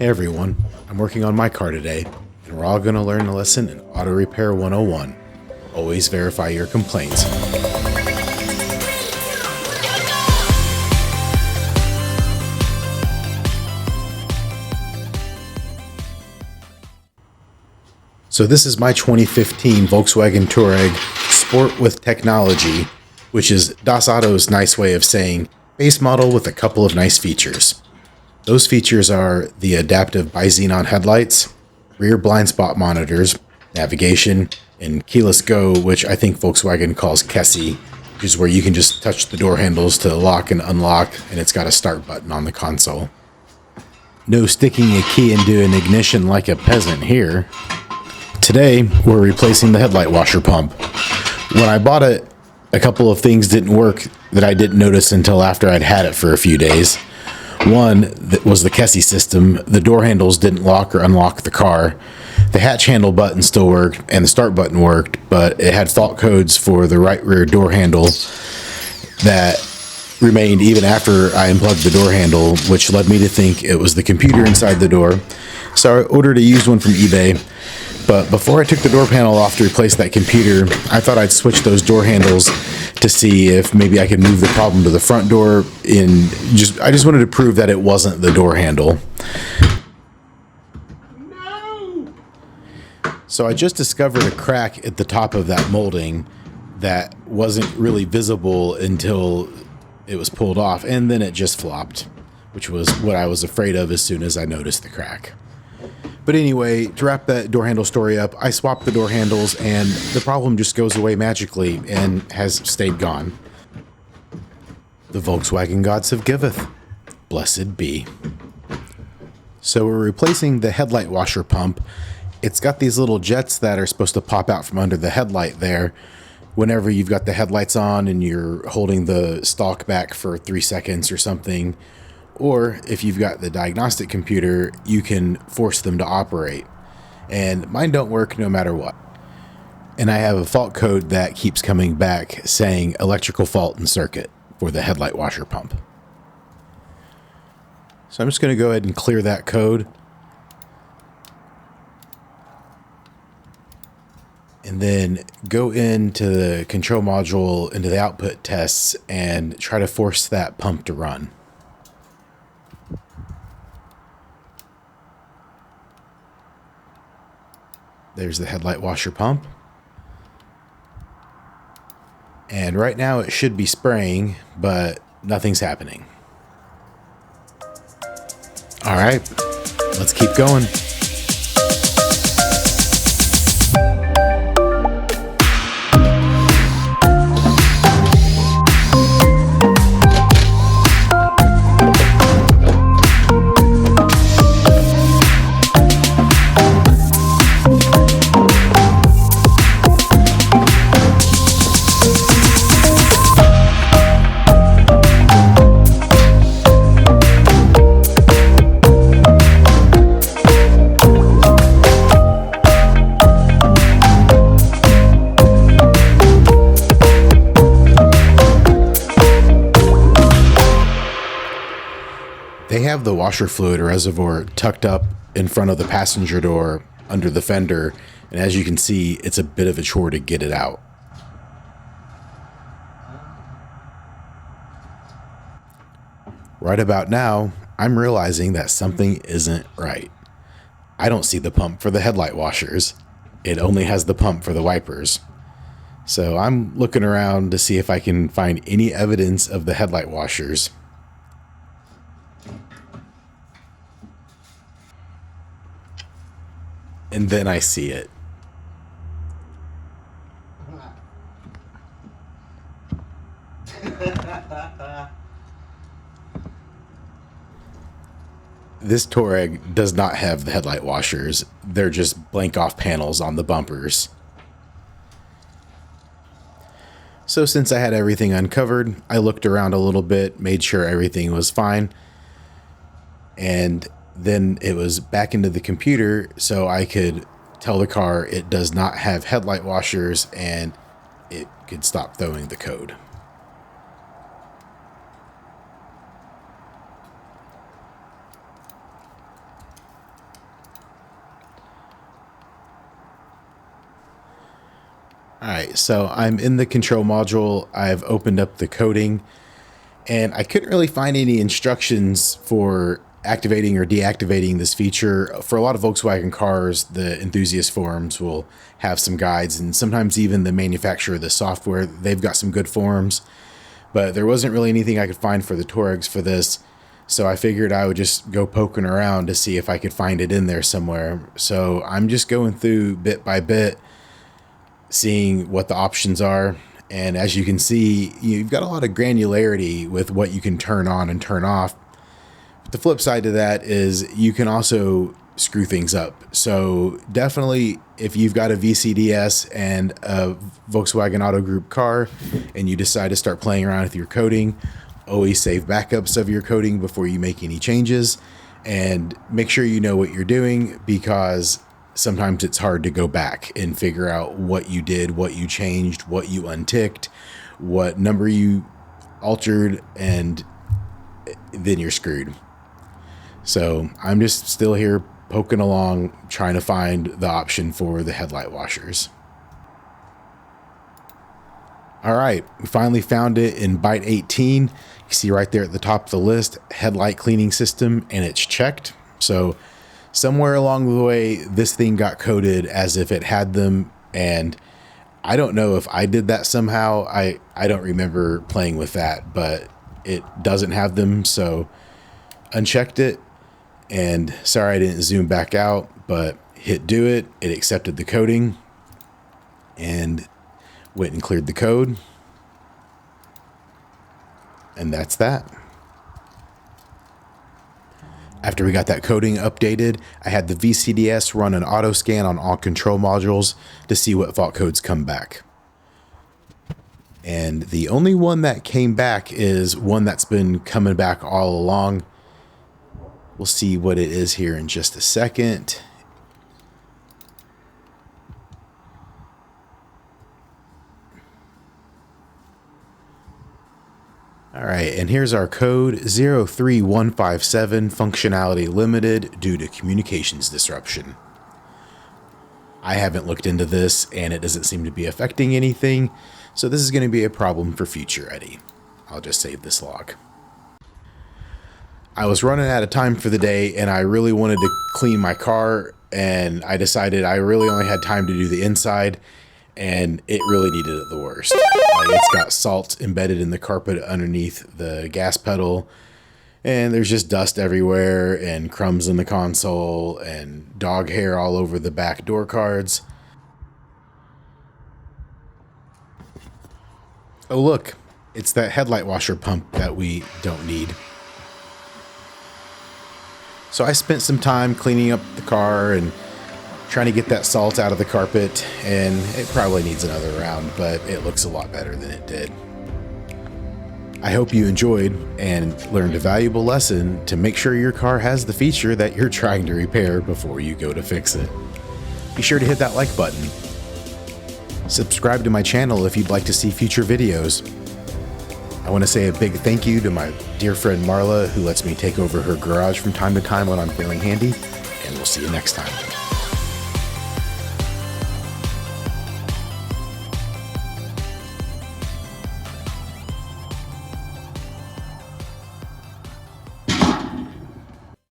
Hey everyone, I'm working on my car today, and we're all going to learn a lesson in Auto Repair 101. Always verify your complaints. So this is my 2015 Volkswagen Touareg Sport with Technology, which is Das Auto's nice way of saying base model with a couple of nice features. Those features are the adaptive bi-xenon headlights, rear blind spot monitors, navigation, and keyless go, which I think Volkswagen calls Kessi, which is where you can just touch the door handles to lock and unlock, and it's got a start button on the console. No sticking a key into an ignition like a peasant here. Today, we're replacing the headlight washer pump. When I bought it, a couple of things didn't work that I didn't notice until after I'd had it for a few days. One was the Kessi system. The door handles didn't lock or unlock the car. The hatch handle button still worked and the start button worked, but it had fault codes for the right rear door handle that remained even after I unplugged the door handle, which led me to think it was the computer inside the door. So I ordered a used one from eBay. But before I took the door panel off to replace that computer, I thought I'd switch those door handles to see if maybe I could move the problem to the front door. I just wanted to prove that it wasn't the door handle. No! So I just discovered a crack at the top of that molding that wasn't really visible until it was pulled off, and then it just flopped, which was what I was afraid of as soon as I noticed the crack. But anyway, to wrap that door handle story up, I swapped the door handles and the problem just goes away magically and has stayed gone. The Volkswagen gods have giveth. Blessed be. So we're replacing the headlight washer pump. It's got these little jets that are supposed to pop out from under the headlight there whenever you've got the headlights on and you're holding the stalk back for 3 seconds or something. Or if you've got the diagnostic computer, you can force them to operate. And mine don't work no matter what. And I have a fault code that keeps coming back saying electrical fault in circuit for the headlight washer pump. So I'm just going to go ahead and clear that code. And then go into the control module, into the output tests, and try to force that pump to run. There's the headlight washer pump. And right now it should be spraying, but nothing's happening. All right, let's keep going. They have the washer fluid reservoir tucked up in front of the passenger door under the fender, and as you can see, it's a bit of a chore to get it out. Right about now, I'm realizing that something isn't right. I don't see the pump for the headlight washers. It only has the pump for the wipers. So I'm looking around to see if I can find any evidence of the headlight washers. And then I see it. This Touareg does not have the headlight washers. They're just blank off panels on the bumpers. So since I had everything uncovered, I looked around a little bit, made sure everything was fine, and then it was back into the computer so I could tell the car it does not have headlight washers and it could stop throwing the code. All right, so I'm in the control module. I've opened up the coding, and I couldn't really find any instructions for activating or deactivating this feature. For a lot of Volkswagen cars, the enthusiast forums will have some guides, and sometimes even the manufacturer of the software, they've got some good forums. But there wasn't really anything I could find for the Touaregs for this, so I figured I would just go poking around to see if I could find it in there somewhere. So I'm just going through bit by bit, seeing what the options are. And as you can see, you've got a lot of granularity with what you can turn on and turn off. But the flip side to that is you can also screw things up. So definitely, if you've got a VCDS and a Volkswagen Auto Group car and you decide to start playing around with your coding, always save backups of your coding before you make any changes, and make sure you know what you're doing, because sometimes it's hard to go back and figure out what you did, what you changed, what you unticked, what number you altered, and then you're screwed. So I'm just still here poking along, trying to find the option for the headlight washers. All right, we finally found it in byte 18. You see right there at the top of the list, headlight cleaning system, and it's checked. So somewhere along the way, this thing got coded as if it had them, and I don't know if I did that somehow. I don't remember playing with that, but it doesn't have them, so unchecked it, and sorry I didn't zoom back out, but hit do it. It accepted the coding and went and cleared the code, and that's that. After we got that coding updated, I had the VCDS run an auto scan on all control modules to see what fault codes come back. And the only one that came back is one that's been coming back all along. We'll see what it is here in just a second. All right, and here's our code 03157, functionality limited due to communications disruption. I haven't looked into this, and it doesn't seem to be affecting anything, so this is going to be a problem for future Eddie. I'll just save this log. I was running out of time for the day, and I really wanted to clean my car, and I decided I really only had time to do the inside, and it really needed it the worst. It's got salt embedded in the carpet underneath the gas pedal, and there's just dust everywhere and crumbs in the console and dog hair all over the back door cards. Oh look, it's that headlight washer pump that we don't need. So I spent some time cleaning up the car and trying to get that salt out of the carpet, and it probably needs another round, but it looks a lot better than it did. I hope you enjoyed and learned a valuable lesson to make sure your car has the feature that you're trying to repair before you go to fix it. Be sure to hit that like button. Subscribe to my channel if you'd like to see future videos. I want to say a big thank you to my dear friend Marla, who lets me take over her garage from time to time when I'm feeling handy, and we'll see you next time.